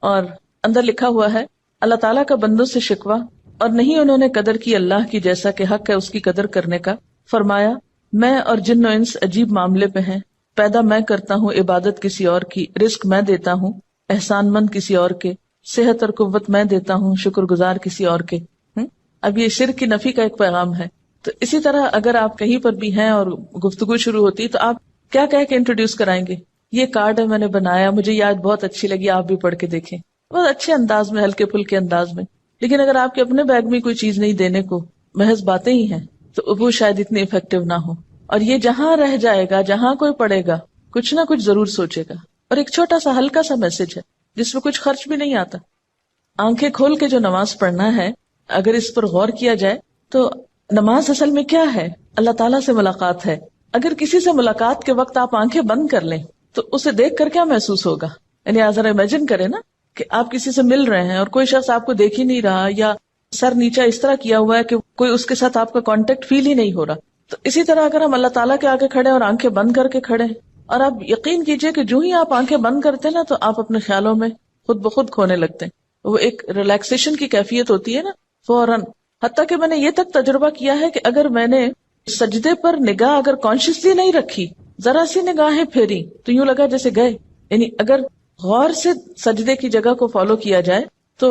اور اندر لکھا ہوا ہے اللہ تعالیٰ کا بندوں سے شکوہ، اور نہیں انہوں نے قدر کی اللہ کی جیسا کہ حق ہے اس کی قدر کرنے کا. فرمایا میں اور جن و انس عجیب معاملے پہ ہیں. پیدا میں کرتا ہوں، عبادت کسی اور کی، رزق میں دیتا ہوں، احسان مند کسی اور کے، صحت اور قوت میں دیتا ہوں، شکر گزار کسی اور کے. اب یہ شرک کی نفی کا ایک پیغام ہے. تو اسی طرح اگر آپ کہیں پر بھی ہیں اور گفتگو شروع ہوتی تو آپ کیا کہہ کے انٹروڈیوس کرائیں گے؟ یہ کارڈ ہے میں نے بنایا، مجھے یہ آج بہت اچھی لگی، آپ بھی پڑھ کے دیکھیں. بہت اچھے انداز میں، ہلکے پھلکے انداز میں. لیکن اگر آپ کے اپنے بیگ میں کوئی چیز نہیں دینے کو، محض باتیں ہی ہیں، تو وہ شاید اتنی افیکٹو نہ ہو. اور یہ جہاں رہ جائے گا، جہاں کوئی پڑھے گا کچھ نہ کچھ ضرور سوچے گا. اور ایک چھوٹا سا ہلکا سا میسج ہے جس میں کچھ خرچ بھی نہیں آتا. آنکھیں کھول کے جو نماز پڑھنا ہے، اگر اس پر غور کیا جائے تو نماز اصل میں کیا ہے؟ اللہ تعالیٰ سے ملاقات ہے. اگر کسی سے ملاقات کے وقت آپ آنکھیں بند کر لیں تو اسے دیکھ کر کیا محسوس ہوگا؟ یعنی ذرا امیجن کریں نا کہ آپ کسی سے مل رہے ہیں اور کوئی شخص آپ کو دیکھ ہی نہیں رہا، یا سر نیچا اس طرح کیا ہوا ہے کہ کوئی اس کے ساتھ آپ کا کانٹیکٹ فیل ہی نہیں ہو رہا. تو اسی طرح اگر ہم اللہ تعالیٰ کے آگے کھڑے اور آنکھیں بند کر کے کھڑے، اور آپ یقین کیجئے کہ جو ہی آپ آنکھیں بند کرتے ہیں نا تو آپ اپنے خیالوں میں خود بخود کھونے لگتے ہیں. وہ ایک ریلیکسیشن کی کیفیت ہوتی ہے نا فوراً. حتیٰ کہ میں نے یہ تک تجربہ کیا ہے کہ اگر میں نے سجدے پر نگاہ اگر کانشیسلی نہیں رکھی، ذرا سی نگاہیں پھیری تو یوں لگا جیسے گئے. یعنی اگر غور سے سجدے کی جگہ کو فالو کیا جائے تو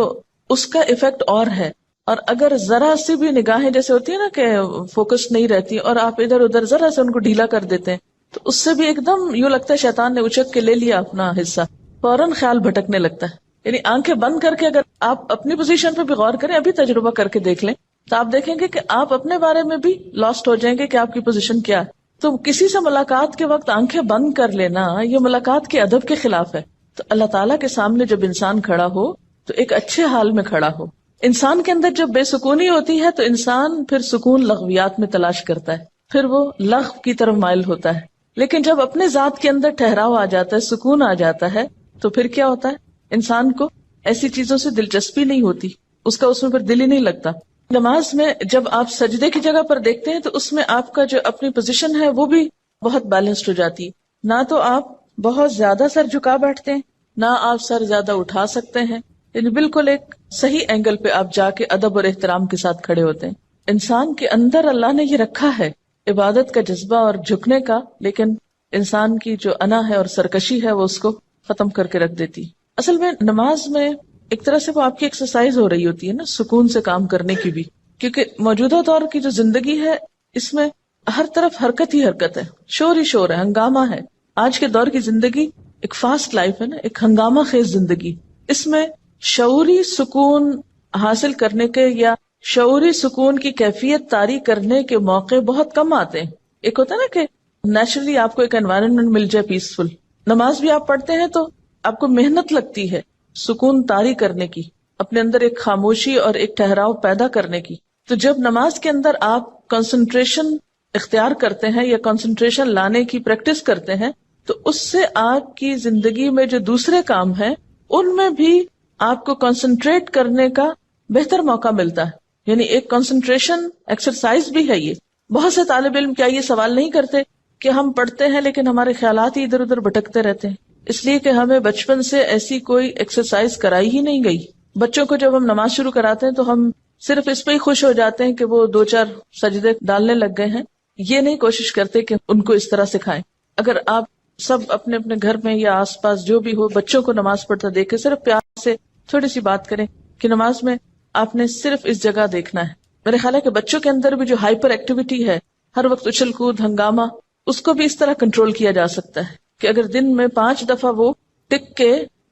اس کا ایفیکٹ اور ہے. اور اگر ذرا سی بھی نگاہیں جیسے ہوتی ہے نا کہ فوکس نہیں رہتی اور آپ ادھر ادھر ذرا سے ان کو ڈھیلا کر دیتے ہیں تو اس سے بھی ایک دم یوں لگتا ہے شیطان نے اچک کے لے لیا اپنا حصہ، فوراً خیال بھٹکنے لگتا ہے. یعنی آنکھیں بند کر کے اگر آپ اپنی پوزیشن پہ بھی غور کریں، ابھی تجربہ کر کے دیکھ لیں تو آپ دیکھیں گے کہ آپ اپنے بارے میں بھی لاسٹ ہو جائیں گے کہ آپ کی پوزیشن کیا ہے. تو کسی سے ملاقات کے وقت آنکھیں بند کر لینا یہ ملاقات کے ادب کے خلاف ہے. تو اللہ تعالیٰ کے سامنے جب انسان کھڑا ہو تو ایک اچھے حال میں کھڑا ہو. انسان کے اندر جب بے سکونی ہوتی ہے تو انسان پھر سکون لغویات میں تلاش کرتا ہے، پھر وہ لغو کی طرف مائل ہوتا ہے. لیکن جب اپنے ذات کے اندر ٹھہراؤ آ جاتا ہے، سکون آ جاتا ہے، تو پھر کیا ہوتا ہے؟ انسان کو ایسی چیزوں سے دلچسپی نہیں ہوتی، اس کا اس میں پھر دل ہی نہیں لگتا. نماز میں جب آپ سجدے کی جگہ پر دیکھتے ہیں تو اس میں آپ کا جو اپنی پوزیشن ہے وہ بھی بہت بیلنسڈ ہو جاتی ہے. نہ تو آپ بہت زیادہ سر جھکا بیٹھتے ہیں، نہ آپ سر زیادہ اٹھا سکتے ہیں، یعنی بالکل ایک صحیح اینگل پہ آپ جا کے ادب اور احترام کے ساتھ کھڑے ہوتے ہیں. انسان کے اندر اللہ نے یہ رکھا ہے عبادت کا جذبہ اور جھکنے کا، لیکن انسان کی جو انا ہے اور سرکشی ہے وہ اس کو ختم کر کے رکھ دیتی. اصل میں نماز میں ایک طرح سے وہ آپ کی ایکسرسائز ہو رہی ہوتی ہے نا، سکون سے کام کرنے کی بھی، کیونکہ موجودہ دور کی جو زندگی ہے اس میں ہر طرف حرکت ہی حرکت ہے، شور ہی شور ہے، ہنگامہ ہے. آج کے دور کی زندگی ایک فاسٹ لائف ہے نا، ایک ہنگامہ خیز زندگی. اس میں شعوری سکون حاصل کرنے کے یا شعوری سکون کی کیفیت طاری کرنے کے موقع بہت کم آتے ہیں. ایک ہوتا ہے نا کہ نیچرلی آپ کو ایک انوائرنمنٹ مل جائے پیسفل. نماز بھی آپ پڑھتے ہیں تو آپ کو محنت لگتی ہے سکون طاری کرنے کی، اپنے اندر ایک خاموشی اور ایک ٹھہراؤ پیدا کرنے کی. تو جب نماز کے اندر آپ کنسنٹریشن اختیار کرتے ہیں یا کنسنٹریشن لانے کی پریکٹس کرتے ہیں تو اس سے آپ کی زندگی میں جو دوسرے کام ہیں ان میں بھی آپ کو کنسنٹریٹ کرنے کا بہتر موقع ملتا ہے. یعنی ایک کنسنٹریشن ایکسرسائز بھی ہے یہ. بہت سے طالب علم کیا یہ سوال نہیں کرتے کہ ہم پڑھتے ہیں لیکن ہمارے خیالات ہی ادھر ادھر بھٹکتے رہتے ہیں؟ اس لیے کہ ہمیں بچپن سے ایسی کوئی ایکسرسائز کرائی ہی نہیں گئی. بچوں کو جب ہم نماز شروع کراتے ہیں تو ہم صرف اس پہ ہی خوش ہو جاتے ہیں کہ وہ 2-4 سجدے ڈالنے لگ گئے ہیں، یہ نہیں کوشش کرتے کہ ان کو اس طرح سکھائیں. اگر آپ سب اپنے اپنے گھر میں یا آس پاس جو بھی ہو بچوں کو نماز پڑھتا دیکھے، صرف پیار سے تھوڑی سی بات کریں کہ نماز میں آپ نے صرف اس جگہ دیکھنا ہے. میرے خیال ہے کہ بچوں کے اندر بھی جو ہائپر ایکٹیویٹی ہے، ہر وقت اچھل کود ہنگامہ، اس کو بھی اس طرح کنٹرول کیا جا سکتا ہے کہ اگر دن میں 5 دفعہ وہ ٹک کے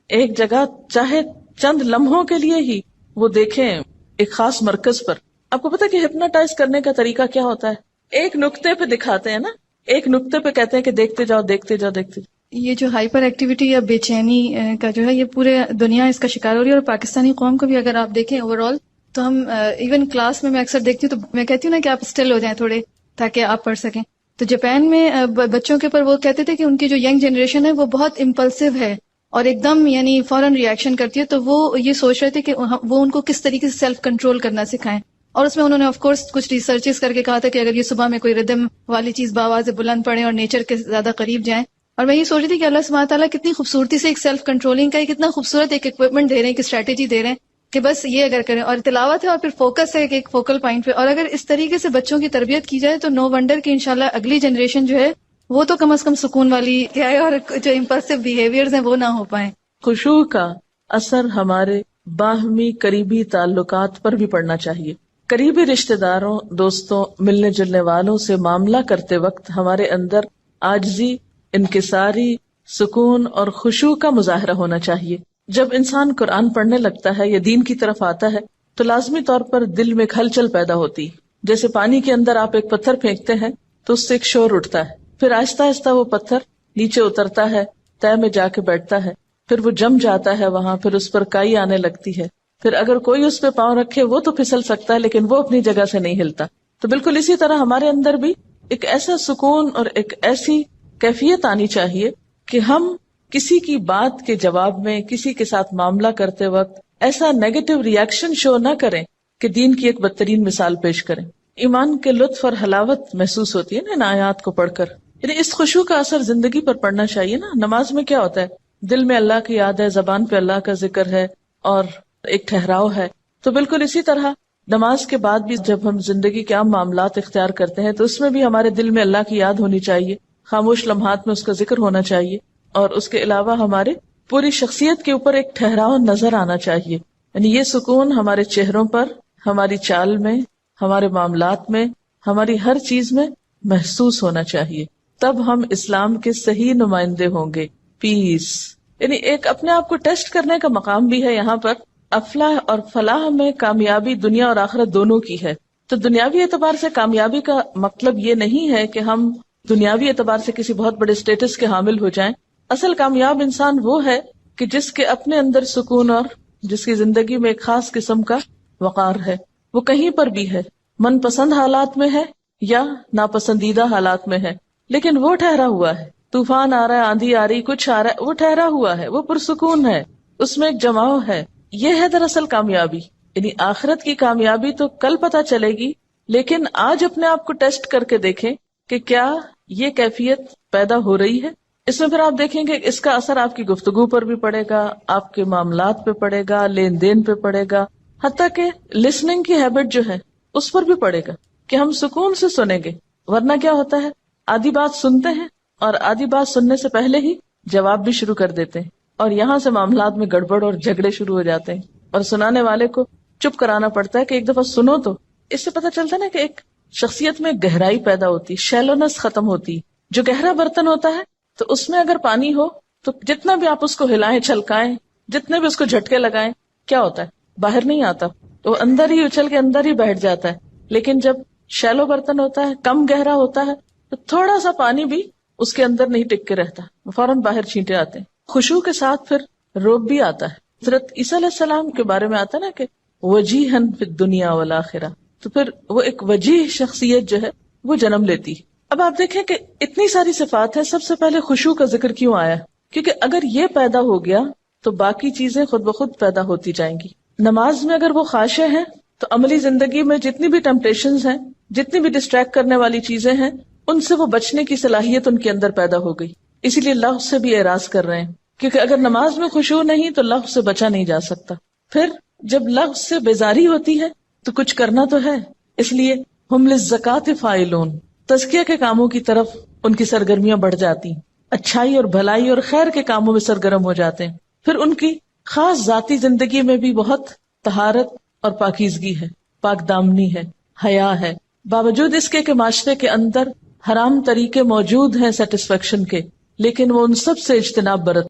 ایک جگہ چاہے چند لمحوں کے لیے ہی وہ دیکھیں ایک خاص مرکز پر. آپ کو پتا کہ ہپنوٹائز کرنے کا طریقہ کیا ہوتا ہے؟ ایک نقطے پہ دکھاتے ہیں نا، ایک نقطے پہ کہتے ہیں کہ دیکھتے جاؤ دیکھتے جاؤ دیکھتے جاؤ. یہ جو ہائپر ایکٹیویٹی یا بے چینی کا جو ہے یہ پورے دنیا اس کا شکار ہو رہی ہے، اور پاکستانی قوم کو بھی اگر آپ دیکھیں اوور آل تو ہم ایون کلاس میں اکثر دیکھتی ہوں تو میں کہتی ہوں نا کہ آپ اسٹل ہو جائیں تھوڑے تاکہ آپ پڑھ سکیں. تو جاپان میں بچوں کے اوپر وہ کہتے تھے کہ ان کی جو ینگ جنریشن ہے وہ بہت امپلسو ہے اور ایک دم یعنی فوراً ریئیکشن کرتی ہے، تو وہ یہ سوچ رہے تھے کہ وہ ان کو کس طریقے سے سیلف کنٹرول کرنا سکھائیں. اور اس میں انہوں نے آف کورس کچھ ریسرچز کر کے کہا تھا کہ اگر یہ صبح میں کوئی ردم والی چیز بآواز بلند پڑھیں اور نیچر کے زیادہ قریب جائیں. اور میں یہ سوچ رہی تھی کہ اللہ سبحانہ تعالیٰ کتنی خوبصورتی سے ایک سیلف کنٹرولنگ کا کتنا خوبصورت ایک اکوپمنٹ دے رہے ہیں، ایک اسٹریٹجی دے رہے ہیں کہ بس یہ اگر کریں، اور تلاوت ہے اور پھر فوکس ہے ایک فوکل پوائنٹ پہ، اور اگر اس طریقے سے بچوں کی تربیت کی جائے تو نو ونڈر کہ انشاءاللہ اگلی جنریشن جو ہے وہ تو کم از کم سکون والی ہے اور جو امپلسو بیہیویئرز ہیں وہ نہ ہو پائیں. خشوع کا اثر ہمارے باہمی قریبی تعلقات پر بھی پڑنا چاہیے. قریبی رشتہ داروں، دوستوں، ملنے جلنے والوں سے معاملہ کرتے وقت ہمارے اندر عاجزی، انکساری، سکون اور خشوع کا مظاہرہ ہونا چاہیے. جب انسان قرآن پڑھنے لگتا ہے یا دین کی طرف آتا ہے تو لازمی طور پر دل میں ایک ہلچل پیدا ہوتی. جیسے پانی کے اندر آپ ایک پتھر پھینکتے ہیں تو اس سے ایک شور اٹھتا ہے، پھر آہستہ آہستہ وہ پتھر نیچے اترتا ہے، تہہ میں جا کے بیٹھتا ہے، پھر وہ جم جاتا ہے وہاں، پھر اس پر کائی آنے لگتی ہے، پھر اگر کوئی اس پہ پاؤں رکھے وہ تو پھسل سکتا ہے لیکن وہ اپنی جگہ سے نہیں ہلتا. تو بالکل اسی طرح ہمارے اندر بھی ایک ایسا سکون اور ایک ایسی کیفیت آنی چاہیے کہ ہم کسی کی بات کے جواب میں کسی کے ساتھ معاملہ کرتے وقت ایسا نیگیٹو ریئیکشن شو نہ کریں کہ دین کی ایک بدترین مثال پیش کریں. ایمان کے لطف اور حلاوت محسوس ہوتی ہے نا ان آیات کو پڑھ کر. یعنی اس خشوع کا اثر زندگی پر پڑنا چاہیے نا. نماز میں کیا ہوتا ہے؟ دل میں اللہ کی یاد ہے، زبان پہ اللہ کا ذکر ہے اور ایک ٹھہراؤ ہے. تو بالکل اسی طرح نماز کے بعد بھی جب ہم زندگی کے عام معاملات اختیار کرتے ہیں تو اس میں بھی ہمارے دل میں اللہ کی یاد ہونی چاہیے، خاموش لمحات میں اس کا ذکر ہونا چاہیے، اور اس کے علاوہ ہمارے پوری شخصیت کے اوپر ایک ٹھہراؤ نظر آنا چاہیے. یعنی یہ سکون ہمارے چہروں پر، ہماری چال میں، ہمارے معاملات میں، ہماری ہر چیز میں محسوس ہونا چاہیے. تب ہم اسلام کے صحیح نمائندے ہوں گے. پیس یعنی ایک اپنے آپ کو ٹیسٹ کرنے کا مقام بھی ہے یہاں پر. افلاح اور فلاح میں کامیابی دنیا اور آخرت دونوں کی ہے. تو دنیاوی اعتبار سے کامیابی کا مطلب یہ نہیں ہے کہ ہم دنیاوی اعتبار سے کسی بہت بڑے اسٹیٹس کے حامل ہو جائیں. اصل کامیاب انسان وہ ہے کہ جس کے اپنے اندر سکون اور جس کی زندگی میں ایک خاص قسم کا وقار ہے. وہ کہیں پر بھی ہے، من پسند حالات میں ہے یا ناپسندیدہ حالات میں ہے، لیکن وہ ٹھہرا ہوا ہے. طوفان آ رہا ہے، آندھی آ رہی، کچھ آ رہا ہے، وہ ٹھہرا ہوا ہے، وہ پرسکون ہے. اس میں ایک جماؤ ہے. یہ ہے دراصل کامیابی. یعنی آخرت کی کامیابی تو کل پتہ چلے گی، لیکن آج اپنے آپ کو ٹیسٹ کر کے دیکھیں کہ کیا یہ کیفیت پیدا ہو رہی ہے. اس میں پھر آپ دیکھیں گے اس کا اثر آپ کی گفتگو پر بھی پڑے گا، آپ کے معاملات پہ پڑے گا، لین دین پہ پڑے گا، حتیٰ کہ لسننگ کی ہیبٹ جو ہے اس پر بھی پڑے گا کہ ہم سکون سے سنیں گے. ورنہ کیا ہوتا ہے، آدھی بات سنتے ہیں اور آدھی بات سننے سے پہلے ہی جواب بھی شروع کر دیتے ہیں، اور یہاں سے معاملات میں گڑبڑ اور جھگڑے شروع ہو جاتے ہیں، اور سنانے والے کو چپ کرانا پڑتا ہے کہ ایک دفعہ سنو. تو اس سے پتہ چلتا ہے نا کہ ایک شخصیت میں گہرائی پیدا ہوتی، شیلونس ختم ہوتی. جو گہرا برتن ہوتا ہے تو اس میں اگر پانی ہو تو جتنا بھی آپ اس کو ہلائیں چھلکائیں، جتنے بھی اس کو جھٹکے لگائیں، کیا ہوتا ہے، باہر نہیں آتا، وہ اندر ہی اچھل کے اندر ہی بیٹھ جاتا ہے. لیکن جب شیلو برتن ہوتا ہے، کم گہرا ہوتا ہے، تو تھوڑا سا پانی بھی اس کے اندر نہیں ٹک کے رہتا، فوراً باہر چھینٹے آتے ہیں. خشوع کے ساتھ پھر روب بھی آتا ہے. حضرت عیسیٰ علیہ السلام کے بارے میں آتا ہے نا کہ وجیہن فی الدنیا والآخرہ، تو پھر وہ ایک وجیح شخصیت جو ہے وہ جنم لیتی. اب آپ دیکھیں کہ اتنی ساری صفات ہیں، سب سے پہلے خشوع کا ذکر کیوں آیا؟ کیونکہ اگر یہ پیدا ہو گیا تو باقی چیزیں خود بخود پیدا ہوتی جائیں گی. نماز میں اگر وہ خاشع ہیں تو عملی زندگی میں جتنی بھی ٹیمپٹیشنز ہیں، جتنی بھی ڈسٹریکٹ کرنے والی چیزیں ہیں، ان سے وہ بچنے کی صلاحیت ان کے اندر پیدا ہو گئی. اسی لیے اللہ سے بھی اعراض کر رہے ہیں، کیونکہ اگر نماز میں خشوع نہیں تو اللہ سے بچا نہیں جا سکتا. پھر جب لفظ سے بیزاری ہوتی ہے تو کچھ کرنا تو ہے، اس لیے ہم للزکاۃ فاعلون، تزکیہ کے کاموں کی طرف ان کی سرگرمیاں بڑھ جاتی، اچھائی اور بھلائی اور خیر کے کاموں میں سرگرم ہو جاتے ہیں. پھر ان کی خاص ذاتی زندگی میں بھی بہت طہارت اور پاکیزگی ہے، پاک دامنی ہے، حیا ہے، باوجود اس کے کہ معاشرے کے اندر حرام طریقے موجود ہیں سیٹسفیکشن کے، لیکن وہ ان سب سے اجتناب برت